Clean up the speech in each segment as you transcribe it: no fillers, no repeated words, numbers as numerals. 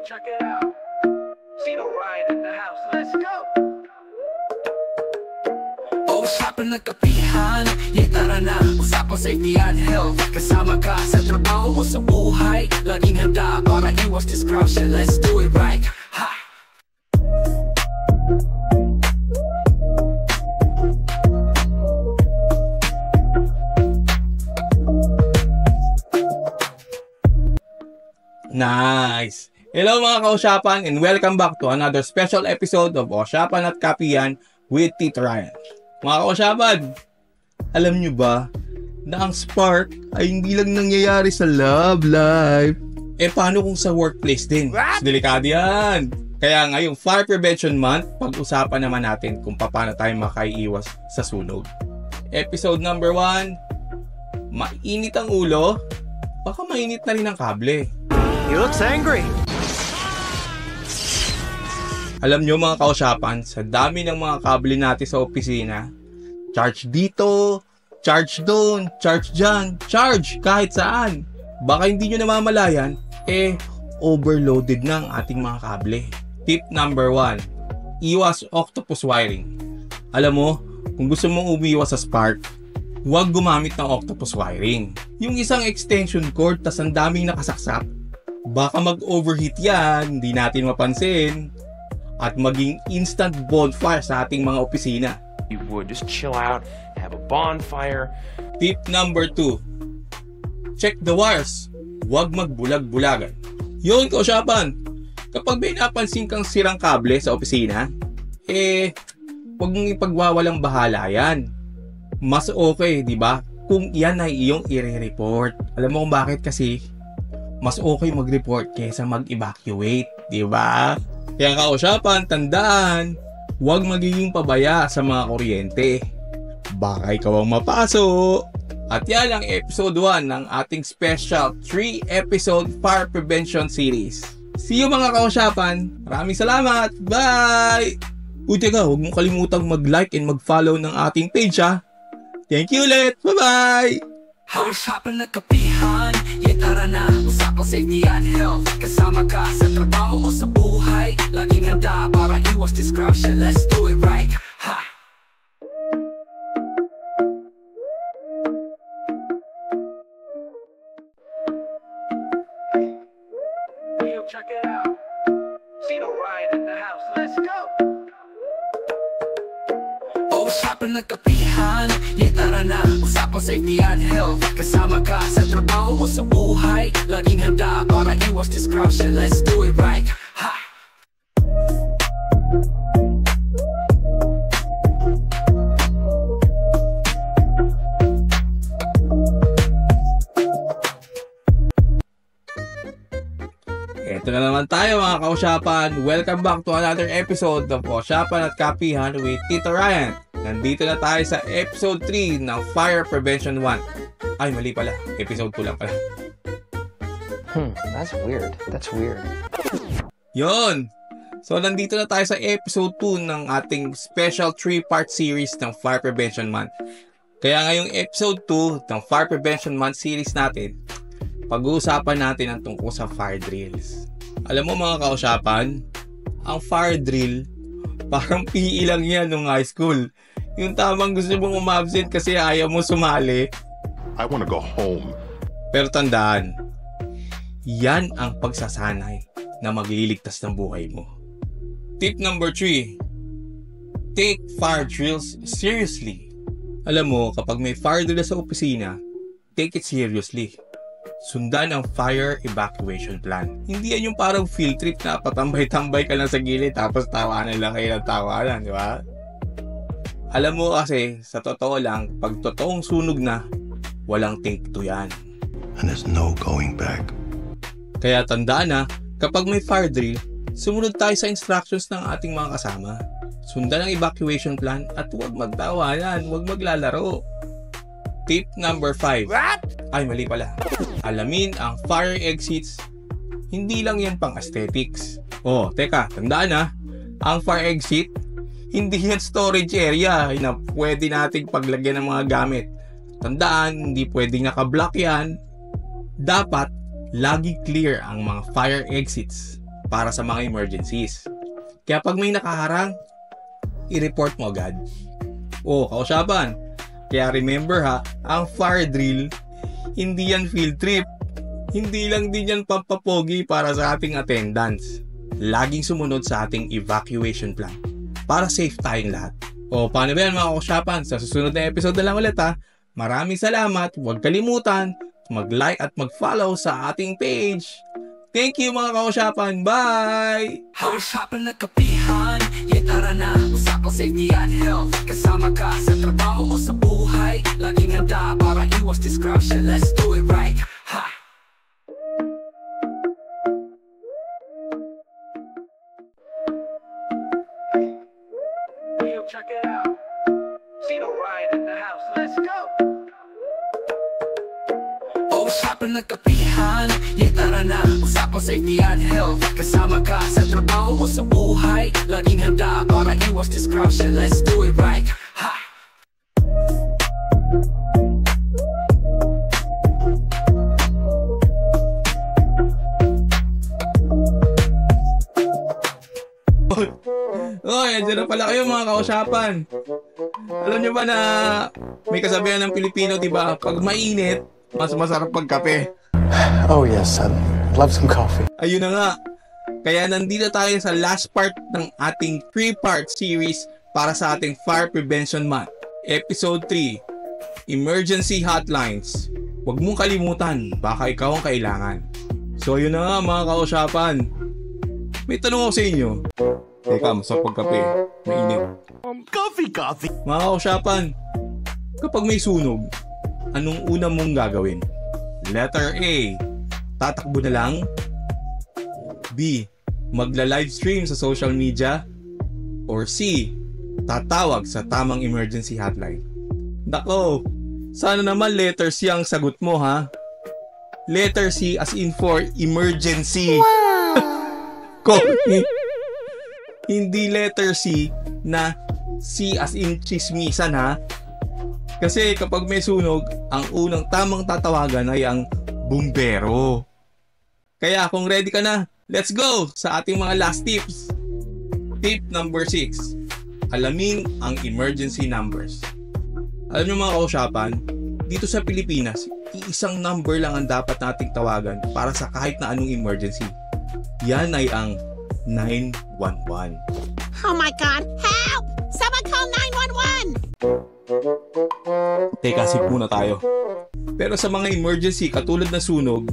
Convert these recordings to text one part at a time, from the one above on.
check it out. See the riot in the house, let's go. Usapan ng kapihan, tara na. Usapan safety and health. Kasama ka sa trabaho o sa buhay. Laging handa para iwas disruption. Let's do it right. Ha! Nice! Hello mga kausyapan and welcome back to another special episode of Usyapan at Kapihan with Tito Ryan. Mga kausyapan, alam nyo ba na ang spark ay hindi lang nangyayari sa love life? Paano kung sa workplace din? Delikado yan! Kaya ngayong Fire Prevention Month, pag-usapan naman natin kung paano tayo makaiiwas sa sunog. Episode number 1, mainit ang ulo, baka mainit na rin ang kable. He looks angry. Alam nyo mga kausyapan, sa dami ng mga kable natin sa opisina, charge dito, charge doon, charge dyan, charge kahit saan. Baka hindi nyo namamalayan, overloaded na ang ating mga kable. Tip number 1, iwas octopus wiring. Alam mo, kung gusto mong umiwas sa spark, huwag gumamit ng octopus wiring. Yung isang extension cord tas ang daming nakasaksak, baka mag-overheat yan, hindi natin mapansin, at maging instant bonfire sa ating mga opisina. You would just chill out, have a bonfire. Tip number 2, check the wires. Huwag magbulag-bulagan. Yun kausyapan, kapag may napansin kang sirang kable sa opisina, huwag mong ipagwawalang bahala yan. Mas okay, di ba? Kung yan ay iyong i-report. Alam mo kung bakit? Kasi mas okay mag-report kaysa mag-evacuate, di ba? Kaya kausyapan, tandaan, huwag magiging pabaya sa mga kuryente. Baka ikaw ang mapaso. At yan ang episode 1 ng ating special 3-episode Fire Prevention Series. See you mga kausyapan. Maraming salamat. Bye! Uy, teka, huwag mong kalimutang mag-like and mag-follow ng ating page ha. Thank you ulit. Bye-bye! Usapan ng kapihan, tara na. Usapan safety and health. Kasama ka sa trabaho o sa buhay. Laging handa para iwas disruption. Let's do it right. Ha! Yo, check it out. See the riot in the house. Let's go. Usapan ng kapihan, tara na. Usapan safety and health. Kasama ka sa trabaho o sa buhay. Laging handa para iwas disruption. Let's do it right. Ha! Ito na naman tayo mga kausyapan. Welcome back to another episode of Usyapan at Kapihan with Tito Ryan. Nandito na tayo sa episode 3 ng Fire Prevention 1. Ay, mali pala. Episode 2 lang pala. That's weird. That's weird. Yon! So, nandito na tayo sa episode 2 ng ating special 3-part series ng Fire Prevention Month. Kaya ngayong episode 2 ng Fire Prevention Month series natin, pag-uusapan natin ang tungkol sa fire drills. Alam mo mga kausyapan, ang fire drill, parang PE lang yan nung high school. Yung tamang gusto mong umabsent kasi ayaw mo sumali. I wanna go home. Pero tandaan, yan ang pagsasanay na magliligtas ng buhay mo. Tip number 3, take fire drills seriously. Alam mo, kapag may fire drill sa opisina, take it seriously. Sundan ang fire evacuation plan. Hindi yan yung parang field trip na patambay-tambay ka lang sa gilid tapos tawanan lang kayo ng tawanan, di ba? Alam mo kasi, sa totoo lang, pag totoong sunog na, walang take 2 yan. And there's no going back. Kaya tandaan na, kapag may fire drill, sumunod tayo sa instructions ng ating mga kasama. Sundan ang evacuation plan at huwag magtawanan, huwag maglalaro. Tip number 5. What? Ay, mali pala. Alamin ang fire exits. Hindi lang yan pang aesthetics. Oh, teka, tandaan na. Ang fire exit, hindi yan storage area na pwede nating paglagyan ng mga gamit. Tandaan, hindi pwedeng nakablock yan. Dapat, lagi clear ang mga fire exits. para sa mga emergencies. Kaya pag may nakaharang, i-report mo agad. Kausapan. Kaya remember ha, ang fire drill, hindi yan field trip. Hindi lang din yan pampapogi para sa ating attendance. Laging sumunod sa ating evacuation plan para safe tayong lahat. Paano ba yan mga kausapan? Sa susunod na episode na lang ulit ha. Maraming salamat. Huwag kalimutan mag-like at mag-follow sa ating page. Thank you mga kausapan. Bye! Kausapan na kapihan, tara na, usapang safety and health. Kasama ka sa trabaho o sa buhay, laging handa para iwas disruption. Let's do it right. Ha! Yo, check it out. See the riot in the house. Let's go. Usapan na kapihan, tara na, usapang safety and health. Kasama ka sa trabaho o sa buhay, laging handa para iwas disruption. Let's do it right. Ha! Andyan na pala kayo mga kausapan. Alam nyo ba na may kasabihan ng Pilipino, diba? Pag mainit, mas masarap pagkape. Oh yes, son. Love some coffee. Ayun na nga. Kaya nandito tayo sa last part ng ating 3-part series para sa ating Fire Prevention Month. Episode 3, Emergency Hotlines. Huwag mong kalimutan, baka ikaw ang kailangan. So yun na nga mga kausapan. May tanong ako sa inyo. Teka, masarap pagkape. Mainit. Coffee. Mga kausapan, kapag may sunog, anong una mong gagawin? Letter A, tatakbo na lang. B, magla-livestream sa social media. Or C, tatawag sa tamang emergency hotline. Nako, sana naman letter C ang sagot mo ha. Letter C as in for emergency. Wow! Hindi letter C na C as in chismisan ha. Kasi kapag may sunog, ang unang tamang tatawagan ay ang bumbero. Kaya kung ready ka na, let's go sa ating mga last tips. Tip number 6. Alamin ang emergency numbers. Alam niyo mga kausapan, dito sa Pilipinas, iisang number lang ang dapat nating tawagan para sa kahit na anong emergency. Yan ay ang 911. Oh my God! Help! Someone call 911! Teka, sip muna tayo. Pero sa mga emergency katulad na sunog,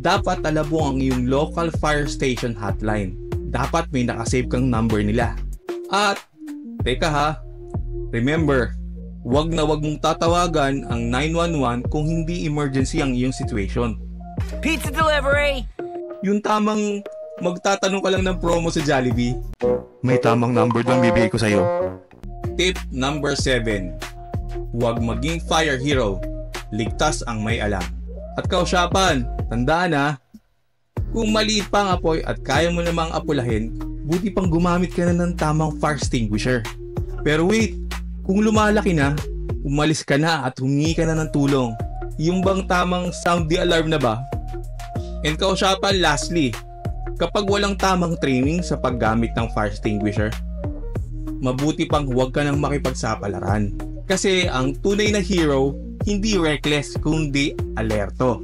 dapat alabo ang iyong local fire station hotline. Dapat may nakasave kang number nila. At, teka ha, remember, wag na wag mong tatawagan ang 911 kung hindi emergency ang iyong situation. Pizza delivery! Yung tamang magtatanong ka lang ng promo sa Jollibee. May tamang number doon bibigay ko sa'yo. Tip number 7. Huwag maging fire hero. Ligtas ang may alam. At kausapan, tandaan ha, kung maliit pa ang apoy at kaya mo namang apulahin, buti pang gumamit ka na ng tamang fire extinguisher. Pero wait, kung lumalaki na, umalis ka na at humingi ka na ng tulong. Yung bang tamang sound the alarm na ba? And kausapan, lastly, kapag walang tamang training sa paggamit ng fire extinguisher, mabuti pang huwag ka nang makipagsapalaran. Kasi ang tunay na hero, hindi reckless kundi alerto.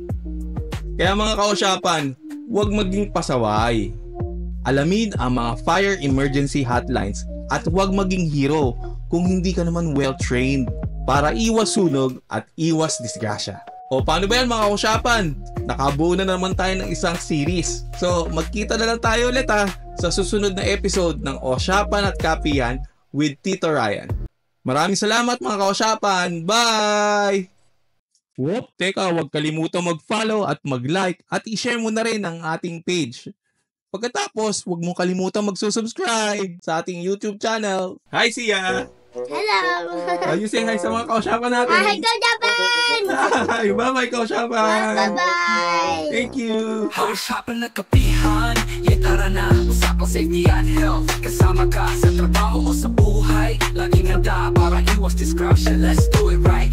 Kaya mga kausapan, huwag maging pasaway. Alamin ang mga fire emergency hotlines at huwag maging hero kung hindi ka naman well-trained para iwas sunog at iwas disgrasya. O paano ba yan mga kausapan? Nakabuo na naman tayo ng isang series. So magkita na lang tayo ulit sa susunod na episode ng Usapan at Kapihan with Tito Ryan. Maraming salamat mga kausapan. Bye! Whoop, teka, huwag kalimutang mag-follow at mag-like at i-share mo na rin ang ating page. Pagkatapos, huwag mong kalimutang mag-subscribe sa ating YouTube channel. Hi, Sia! Hello! You say hi sa mga kausapan natin. Hi, Kausapan! Hi! Bye-bye, kausapan! Bye-bye! Thank you! Usapan na kapihan, tara na, usapang safety and health. Kasama ka sa trabaho o sa buhay, laging handa para iwas disruption. Let's do it right.